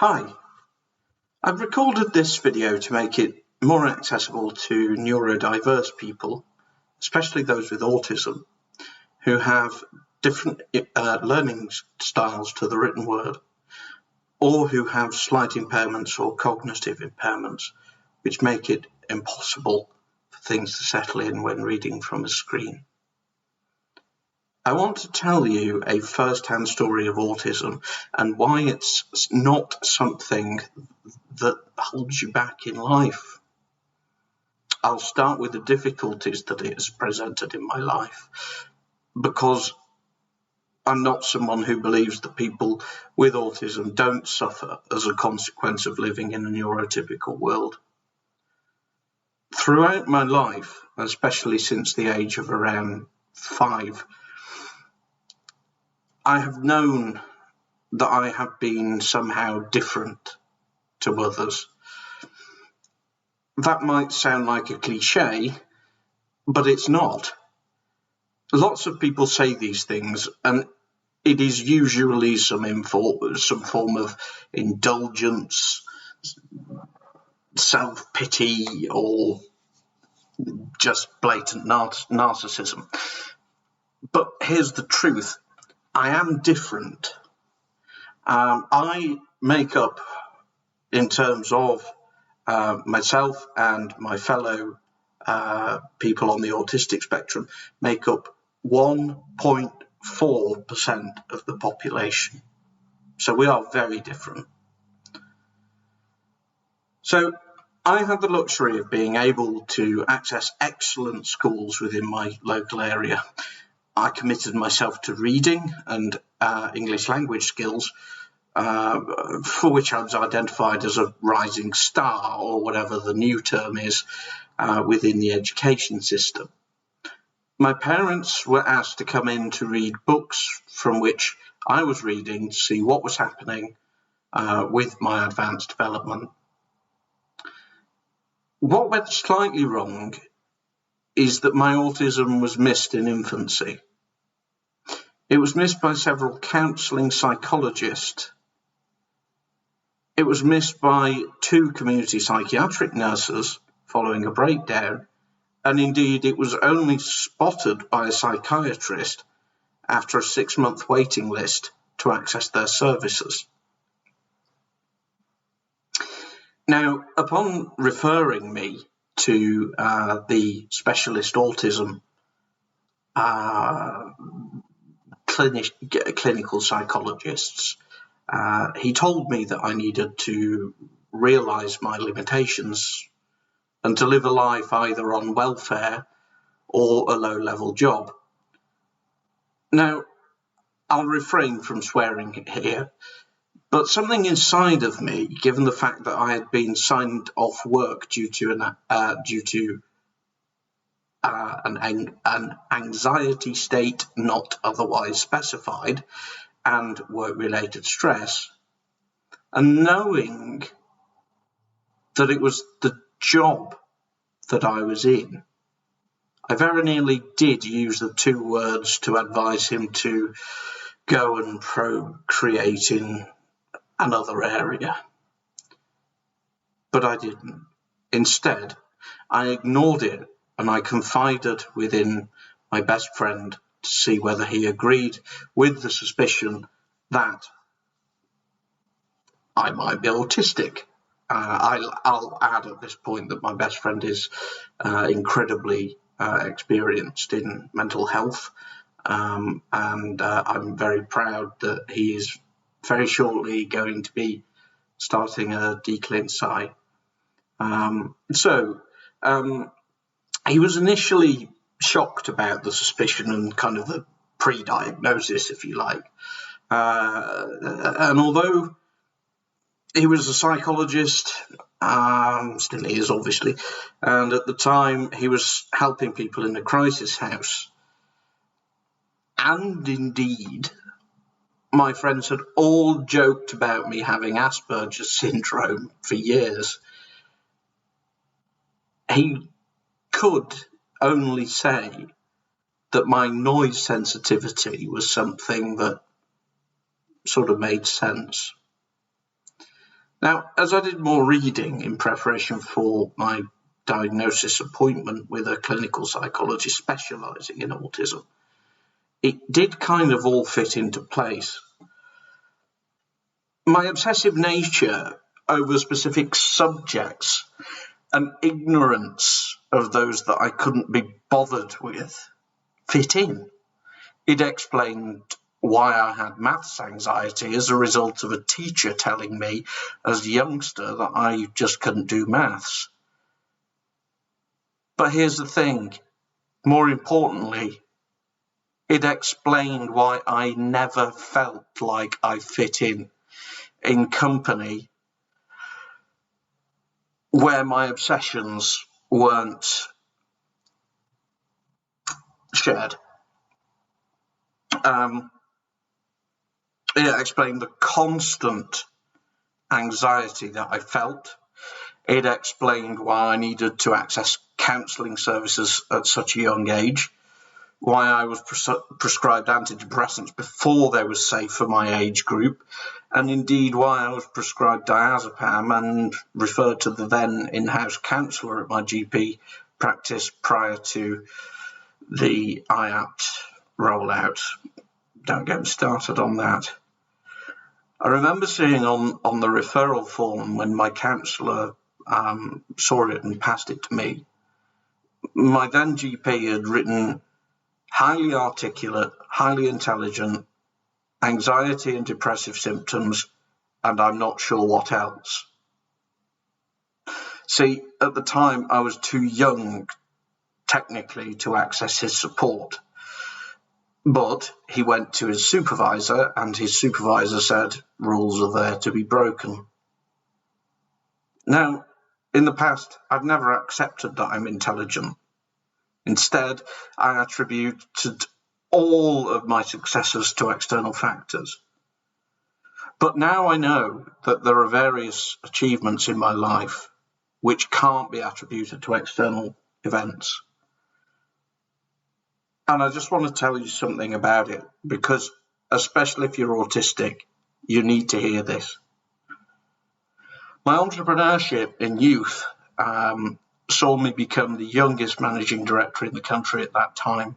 Hi, I've recorded this video to make it more accessible to neurodiverse people, especially those with autism, who have different learning styles to the written word, or who have slight impairments or cognitive impairments, which make it impossible for things to settle in when reading from a screen. I want to tell you a first-hand story of autism and why it's not something that holds you back in life. I'll start with the difficulties that it has presented in my life, because I'm not someone who believes that people with autism don't suffer as a consequence of living in a neurotypical world. Throughout my life, especially since the age of around 5, I have known that I have been somehow different to others. That might sound like a cliche, but it's not. Lots of people say these things, and it is usually some form of indulgence, self-pity, or just blatant narcissism. But here's the truth. I am different. I make up, in terms of myself and my fellow people on the autistic spectrum, make up 1.4% of the population. So we are very different. So I had the luxury of being able to access excellent schools within my local area. I committed myself to reading and English language skills, for which I was identified as a rising star, or whatever the new term is, within the education system. My parents were asked to come in to read books from which I was reading to see what was happening with my advanced development. What went slightly wrong is that my autism was missed in infancy. It was missed by several counselling psychologists. It was missed by 2 community psychiatric nurses following a breakdown, and indeed it was only spotted by a psychiatrist after a 6-month waiting list to access their services. Now, upon referring me to the specialist autism clinical psychologists, he told me that I needed to realise my limitations and to live a life either on welfare or a low-level job. Now, I'll refrain from swearing here, but something inside of me, given the fact that I had been signed off work due to an anxiety state not otherwise specified and work-related stress, and knowing that it was the job that I was in, I very nearly did use the 2 words to advise him to go and procreate in another area. But I didn't. Instead, I ignored it, and I confided within my best friend to see whether he agreed with the suspicion that I might be autistic. I'll add at this point that my best friend is incredibly experienced in mental health, and I'm very proud that he is very shortly going to be starting a declin site. He was initially shocked about the suspicion and kind of the pre-diagnosis, if you like. And although he was a psychologist, still is obviously, and at the time he was helping people in a crisis house, and indeed my friends had all joked about me having Asperger's syndrome for years, he could only say that my noise sensitivity was something that sort of made sense. Now, as I did more reading in preparation for my diagnosis appointment with a clinical psychologist specialising in autism, it did kind of all fit into place. My obsessive nature over specific subjects and ignorance of those that I couldn't be bothered with fit in. It explained why I had maths anxiety as a result of a teacher telling me as a youngster that I just couldn't do maths. But here's the thing, more importantly, it explained why I never felt like I fit in company where my obsessions weren't shared. It explained the constant anxiety that I felt. It explained why I needed to access counselling services at such a young age, why I was prescribed antidepressants before they were safe for my age group, and indeed why I was prescribed diazepam and referred to the then in-house counsellor at my GP practice prior to the IAPT rollout. Don't get me started on that. I remember seeing on the referral form when my counsellor saw it and passed it to me, my then GP had written highly articulate, highly intelligent, anxiety and depressive symptoms, and I'm not sure what else. See, at the time I was too young technically to access his support, but he went to his supervisor and his supervisor said rules are there to be broken. Now, in the past, I've never accepted that I'm intelligent. Instead, I attributed all of my successes to external factors. But now I know that there are various achievements in my life which can't be attributed to external events. And I just want to tell you something about it, because especially if you're autistic, you need to hear this. My entrepreneurship in youth saw me become the youngest managing director in the country at that time,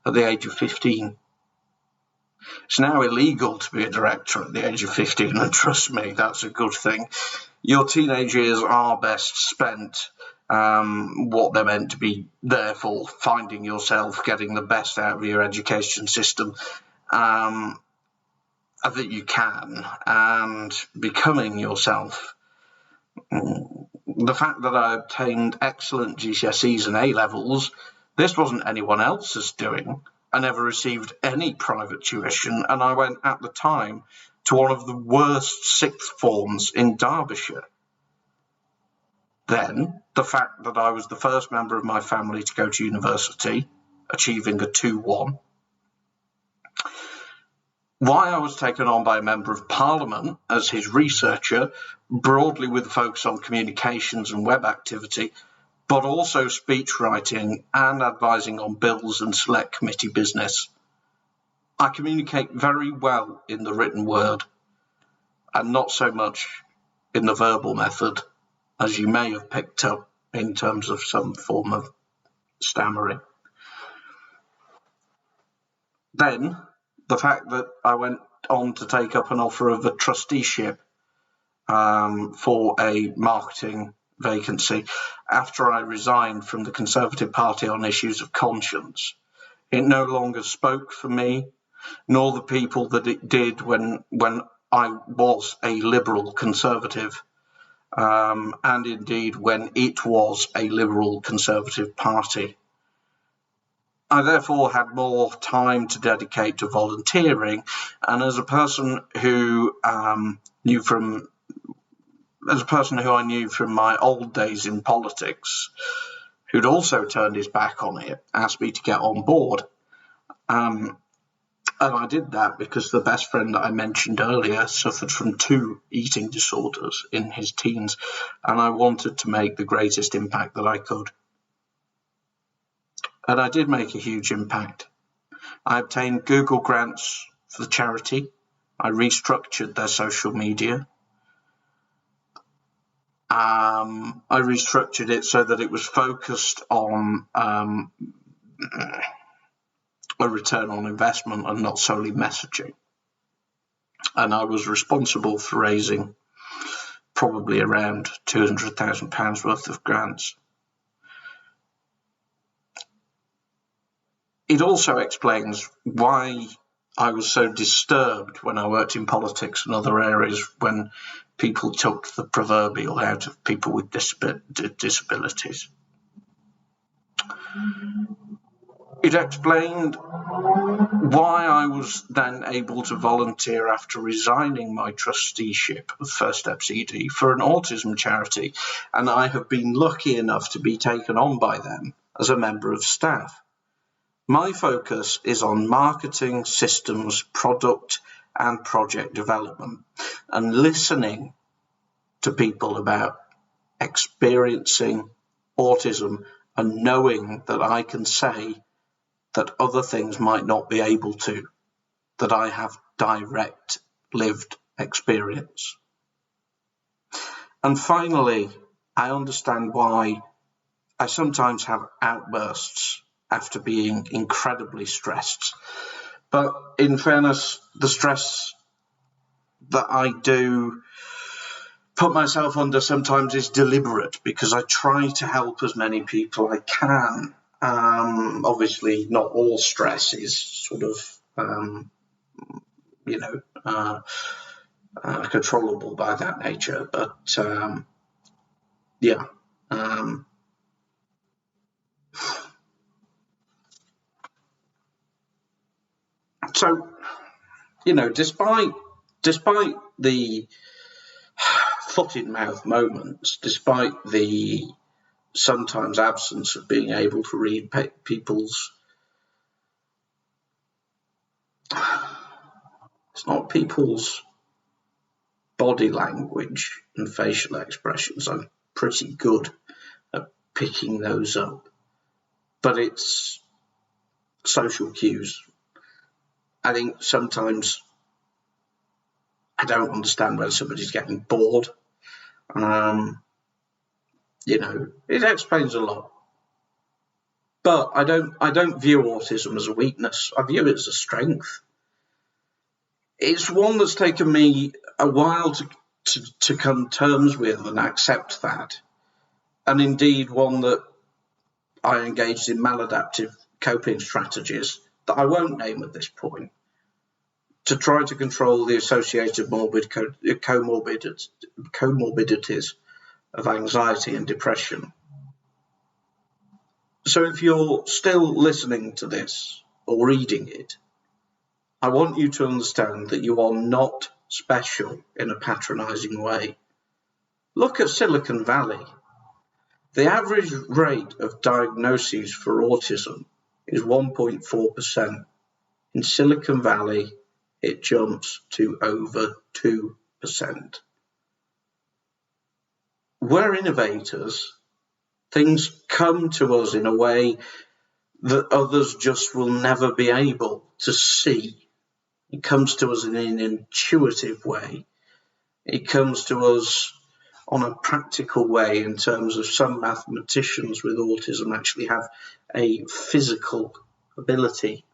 at the age of 15. It's now illegal to be a director at the age of 15, and trust me, that's a good thing. Your teenage years are best spent what they're meant to be there for, finding yourself, getting the best out of your education system that you can, and becoming yourself. The fact that I obtained excellent GCSEs and A-levels, this wasn't anyone else's doing. I never received any private tuition, and I went at the time to one of the worst sixth forms in Derbyshire. Then, the fact that I was the first member of my family to go to university, achieving a 2-1. Why I was taken on by a Member of Parliament as his researcher, broadly with a focus on communications and web activity, but also speech writing and advising on bills and select committee business. I communicate very well in the written word and not so much in the verbal method, as you may have picked up in terms of some form of stammering. Then, the fact that I went on to take up an offer of a trusteeship for a marketing vacancy after I resigned from the Conservative Party on issues of conscience. It no longer spoke for me, nor the people that it did when I was a Liberal Conservative, and indeed when it was a Liberal Conservative Party. I therefore had more time to dedicate to volunteering, and as a person who I knew from my old days in politics, who'd also turned his back on it, asked me to get on board. And I did that because the best friend that I mentioned earlier suffered from 2 eating disorders in his teens, and I wanted to make the greatest impact that I could. And I did make a huge impact. I obtained Google grants for the charity. I restructured their social media. I restructured it so that it was focused on a return on investment and not solely messaging. And I was responsible for raising probably around £200,000 worth of grants. It also explains why I was so disturbed when I worked in politics and other areas when people took the proverbial out of people with disabilities. It explained why I was then able to volunteer after resigning my trusteeship of First Steps ED for an autism charity, and I have been lucky enough to be taken on by them as a member of staff. My focus is on marketing, systems, product and project development, and listening to people about experiencing autism and knowing that I can say that other things might not be able to, that I have direct lived experience. And finally, I understand why I sometimes have outbursts after being incredibly stressed. But in fairness, the stress that I do put myself under sometimes is deliberate, because I try to help as many people I can. Obviously, not all stress is sort of, controllable by that nature. But yeah. So, despite the foot-in-mouth moments, despite the sometimes absence of being able to read people's, it's not people's body language and facial expressions. I'm pretty good at picking those up, but it's social cues. I think sometimes I don't understand when somebody's getting bored. It explains a lot. But I don't view autism as a weakness. I view it as a strength. It's one that's taken me a while to come to terms with and accept that. And indeed one that I engaged in maladaptive coping strategies that I won't name at this point, to try to control the associated comorbidities of anxiety and depression. So if you're still listening to this or reading it, I want you to understand that you are not special in a patronising way. Look at Silicon Valley. The average rate of diagnoses for autism is 1.4%. In Silicon Valley, it jumps to over 2%. We're innovators. Things come to us in a way that others just will never be able to see. It comes to us in an intuitive way. It comes to us on a practical way, in terms of some mathematicians with autism actually have a physical ability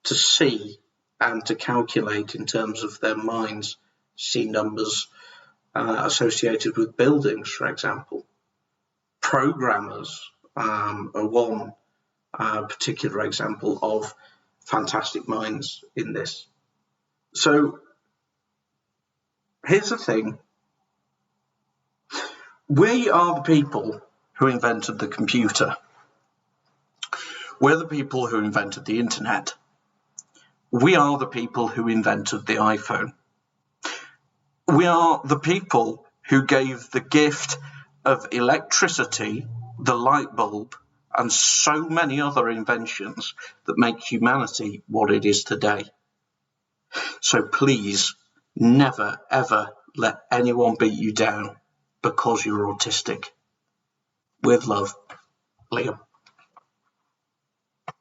to see and to calculate in terms of their minds, see numbers associated with buildings, for example. Programmers are one particular example of fantastic minds in this. So here's the thing. We are the people who invented the computer. We're the people who invented the internet. We are the people who invented the iPhone. We are the people who gave the gift of electricity, the light bulb, and so many other inventions that make humanity what it is today. So please, never, ever let anyone beat you down because you're autistic. With love, Liam.